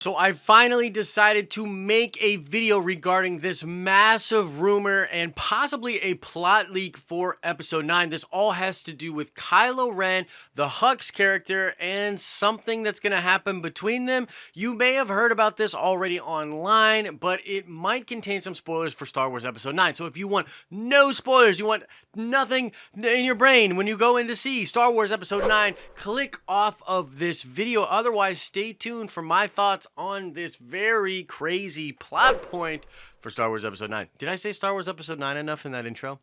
So I finally decided to make a video regarding this massive rumor and possibly a plot leak for episode 9. This all has to do with Kylo Ren, the Hux character, and something that's going to happen between them. You may have heard about this already online, but it might contain some spoilers for Star Wars episode 9. So if you want no spoilers, you want nothing in your brain when you go in to see Star Wars episode 9, click off of this video. Otherwise, stay tuned for my thoughts on this very crazy plot point for Star Wars Episode 9. Did I say Star Wars Episode 9 enough in that intro?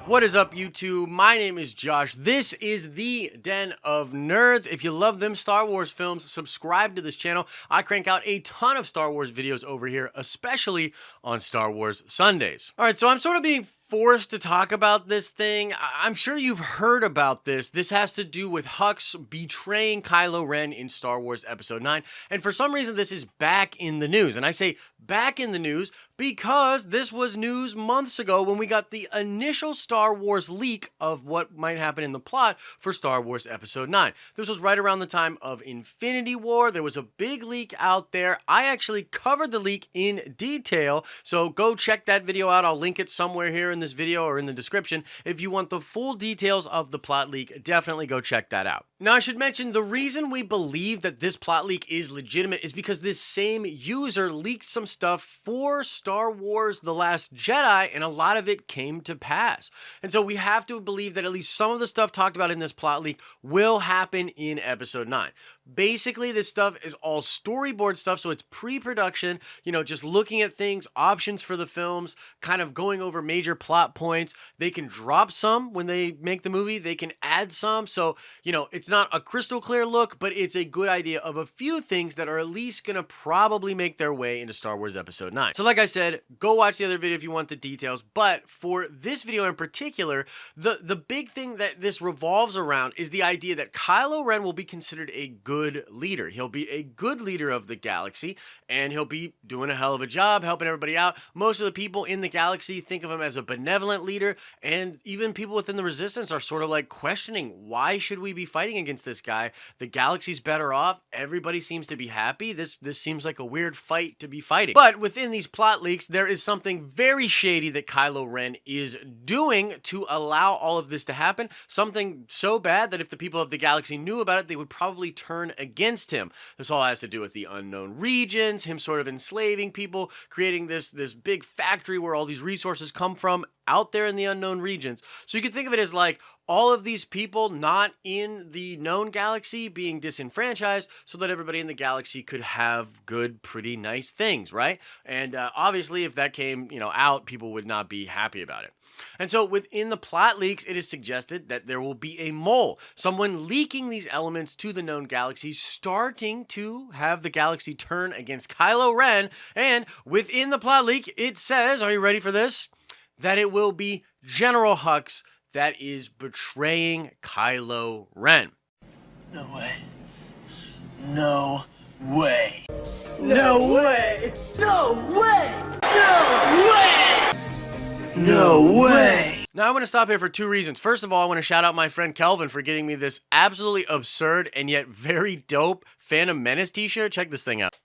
What is up, YouTube? My name is Josh. This is the Den of Nerds. If you love them Star Wars films, subscribe to this channel. I crank out a ton of Star Wars videos over here, especially on Star Wars Sundays. All right, so I'm sort of being forced to talk about this thing. I'm sure you've heard about this. This has to do with Hux betraying Kylo Ren in Star Wars Episode 9. And for some reason, this is back in the news. And I say back in the news because this was news months ago when we got the initial Star Wars leak of what might happen in the plot for Star Wars Episode 9. This was right around the time of Infinity War. There was a big leak out there. I actually covered the leak in detail, so go check that video out. I'll link it somewhere here in this video or in the description. If you want the full details of the plot leak, definitely go check that out. Now, I should mention the reason we believe that this plot leak is legitimate is because this same user leaked some stuff for Star Wars The Last Jedi, and a lot of it came to pass. And so we have to believe that at least some of the stuff talked about in this plot leak will happen in Episode 9. Basically, this stuff is all storyboard stuff, so it's pre-production, just looking at things, options for the films, kind of going over major plot points. They can drop some when they make the movie, they can add some, so, it's not a crystal clear look, but it's a good idea of a few things that are at least going to probably make their way into Star Wars Episode 9. So like I said, go watch the other video if you want the details, but for this video in particular, the big thing that this revolves around is the idea that Kylo Ren will be considered a good leader. He'll be a good leader of the galaxy, and he'll be doing a hell of a job helping everybody out. Most of the people in the galaxy think of him as a benevolent leader, and even people within the Resistance are sort of like questioning, why should we be fighting against this guy? The galaxy's better off. Everybody seems to be happy. This seems like a weird fight to be fighting. But within these plot leaks, there is something very shady that Kylo Ren is doing to allow all of this to happen. Something so bad that if the people of the galaxy knew about it, they would probably turn against him. This all has to do with the unknown regions, him sort of enslaving people, creating this big factory where all these resources come from out there in the unknown regions. So you can think of it as like all of these people not in the known galaxy being disenfranchised so that everybody in the galaxy could have good, pretty nice things, right? And obviously, if that came, out, people would not be happy about it. And so within the plot leaks, it is suggested that there will be a mole, someone leaking these elements to the known galaxy, starting to have the galaxy turn against Kylo Ren. And within the plot leak, it says, are you ready for this? That it will be General Hux that is betraying Kylo Ren. No way. No way. No way! No way! No way! No way! Now, I want to stop here for two reasons. First of all, I want to shout out my friend Kelvin for getting me this absolutely absurd and yet very dope Phantom Menace t-shirt. Check this thing out.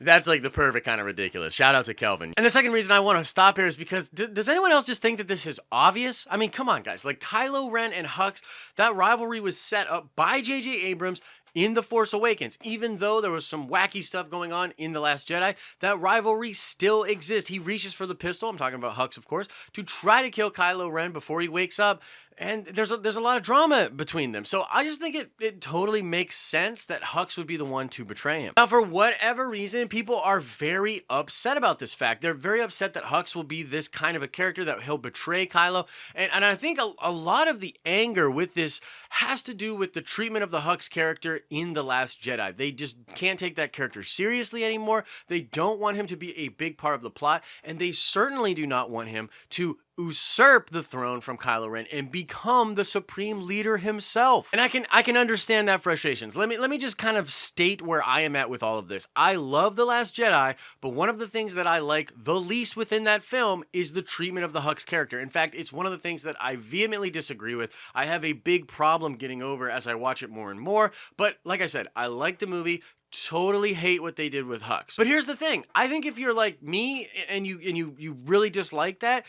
That's like the perfect kind of ridiculous. Shout out to Kelvin. And the second reason I want to stop here is because does anyone else just think that this is obvious? I mean, come on, guys. Like Kylo Ren and Hux, that rivalry was set up by J.J. Abrams in The Force Awakens. Even though there was some wacky stuff going on in The Last Jedi, that rivalry still exists. He reaches for the pistol, I'm talking about Hux, of course, to try to kill Kylo Ren before he wakes up. And there's a lot of drama between them. So I just think it totally makes sense that Hux would be the one to betray him. Now, for whatever reason, people are very upset about this fact. They're very upset that Hux will be this kind of a character, that he'll betray Kylo. And I think a lot of the anger with this has to do with the treatment of the Hux character in The Last Jedi. They just can't take that character seriously anymore. They don't want him to be a big part of the plot. And they certainly do not want him to usurp the throne from Kylo Ren and become the supreme leader himself. And I can understand that frustrations. Let me just kind of state where I am at with all of this. I love The Last Jedi, but one of the things that I like the least within that film is the treatment of the Hux character. In fact, it's one of the things that I vehemently disagree with. I have a big problem getting over as I watch it more and more, but like I said, I like the movie. Totally hate what they did with Hux. But here's the thing. I think if you're like me and you really dislike that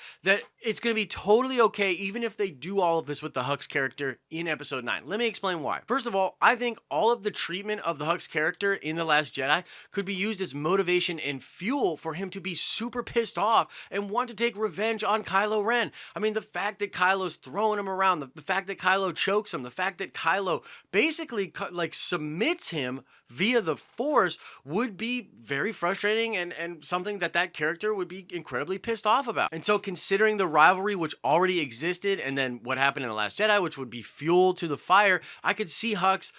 it's going to be totally okay even if they do all of this with the Hux character in episode 9. Let me explain why. First of all, I think all of the treatment of the Hux character in The Last Jedi could be used as motivation and fuel for him to be super pissed off and want to take revenge on Kylo Ren. I mean, the fact that Kylo's throwing him around, the fact that Kylo chokes him, the fact that Kylo basically like submits him via the Force would be very frustrating and something that character would be incredibly pissed off about. And so considering the rivalry which already existed and then what happened in The Last Jedi, which would be fuel to the fire, I could see Hux,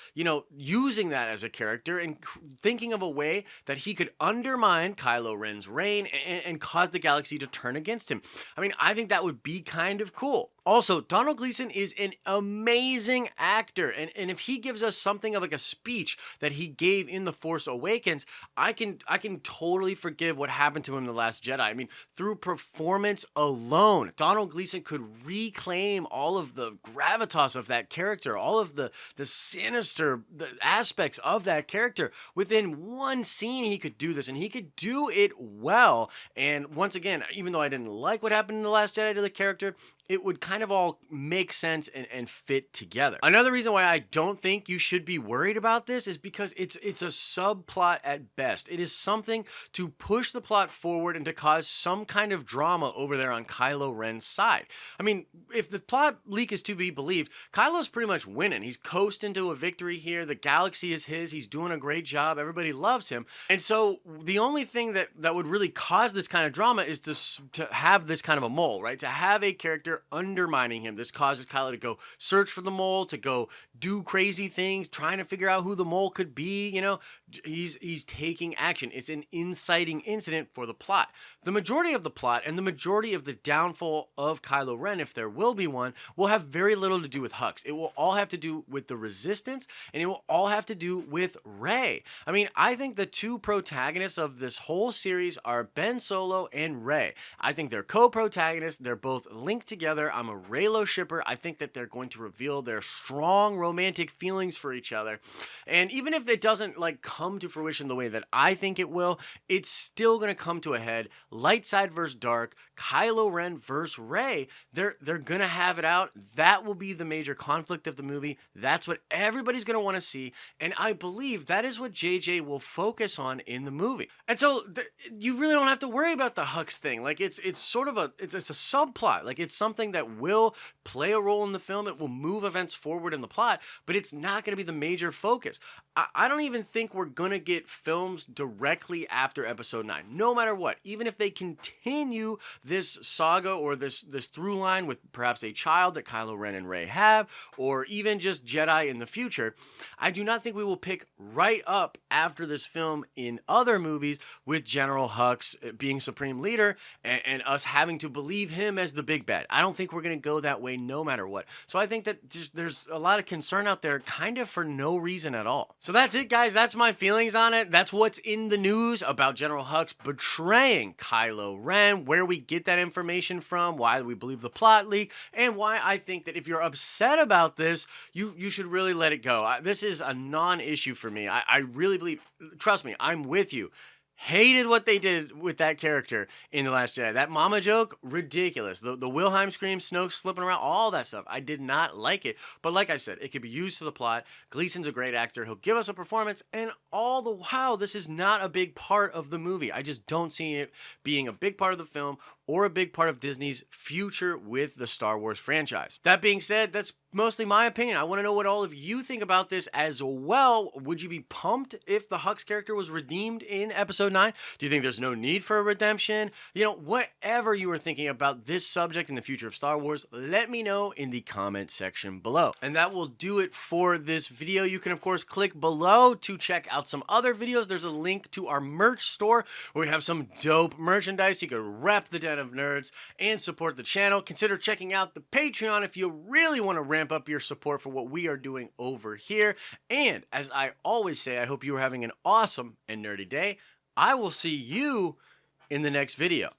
using that as a character and thinking of a way that he could undermine Kylo Ren's reign and cause the galaxy to turn against him. I mean, I think that would be kind of cool. Also, Donald Gleason is an amazing actor, and if he gives us something of like a speech that he gave in The Force Awakens, I can totally forgive what happened to him in The Last Jedi. I mean, through performance alone, Donald Gleason could reclaim all of the gravitas of that character, all of the sinister aspects of that character. Within one scene, he could do this, and he could do it well. And once again, even though I didn't like what happened in The Last Jedi to the character, it would kind of all make sense and fit together. Another reason why I don't think you should be worried about this is because it's a subplot at best. It is something to push the plot forward and to cause some kind of drama over there on Kylo Ren's side. I mean, if the plot leak is to be believed, Kylo's pretty much winning. He's coasting to a victory here. The galaxy is his. He's doing a great job. Everybody loves him. And so the only thing that would really cause this kind of drama is to have this kind of a mole, right? To have a character undermining him. This causes Kylo to go search for the mole, to go do crazy things, trying to figure out who the mole could be. He's taking action. It's an inciting incident for the plot. The majority of the plot and the majority of the downfall of Kylo Ren, if there will be one, will have very little to do with Hux. It will all have to do with the Resistance, and it will all have to do with Rey. I mean, I think the two protagonists of this whole series are Ben Solo and Rey. I think they're co-protagonists. They're both linked together. I'm a Reylo shipper. I think that they're going to reveal their strong romantic feelings for each other. And even if it doesn't come to fruition the way that I think it will, it's still going to come to a head. Light side versus dark, Kylo Ren versus Rey. They're going to have it out. That will be the major conflict of the movie. That's what everybody's going to want to see. And I believe that is what JJ will focus on in the movie. And so you really don't have to worry about the Hux thing. It's sort of it's a subplot. It's something that will play a role in the film. It will move events forward in the plot, but it's not going to be the major focus. I don't even think we're going to get films directly after episode 9, no matter what. Even if they continue this saga or this through line with perhaps a child that Kylo Ren and Rey have, or even just Jedi in the future, I do not think we will pick right up after this film in other movies with General Hux being Supreme Leader and us having to believe him as the big bad. I don't think we're going to go that way no matter what. So I think that there's a lot of concern out there kind of for no reason at all. So that's it, guys. That's my feelings on it. That's what's in the news about General Hux betraying Kylo Ren, where we get that information from, why we believe the plot leak, and why I think that if you're upset about this, you should really let it go. This is a non-issue for me. I really believe, trust me, I'm with you. Hated what they did with that character in The Last Jedi. That mama joke, ridiculous. The Wilhelm scream, Snoke flipping around, all that stuff. I did not like it. But like I said, it could be used for the plot. Gleason's a great actor. He'll give us a performance. And all the while, this is not a big part of the movie. I just don't see it being a big part of the film or a big part of Disney's future with the Star Wars franchise. That being said, that's mostly my opinion. I want to know what all of you think about this as well. Would you be pumped if the Hux character was redeemed in episode 9? Do you think there's no need for a redemption? Whatever you were thinking about this subject in the future of Star Wars, let me know in the comment section below. And that will do it for this video. You can, of course, click below to check out some other videos. There's a link to our merch store where we have some dope merchandise. You can rep the Den of Nerds and support the channel. Consider checking out the Patreon if you really want to ramp up your support for what we are doing over here. And as I always say, I hope you are having an awesome and nerdy day. I will see you in the next video.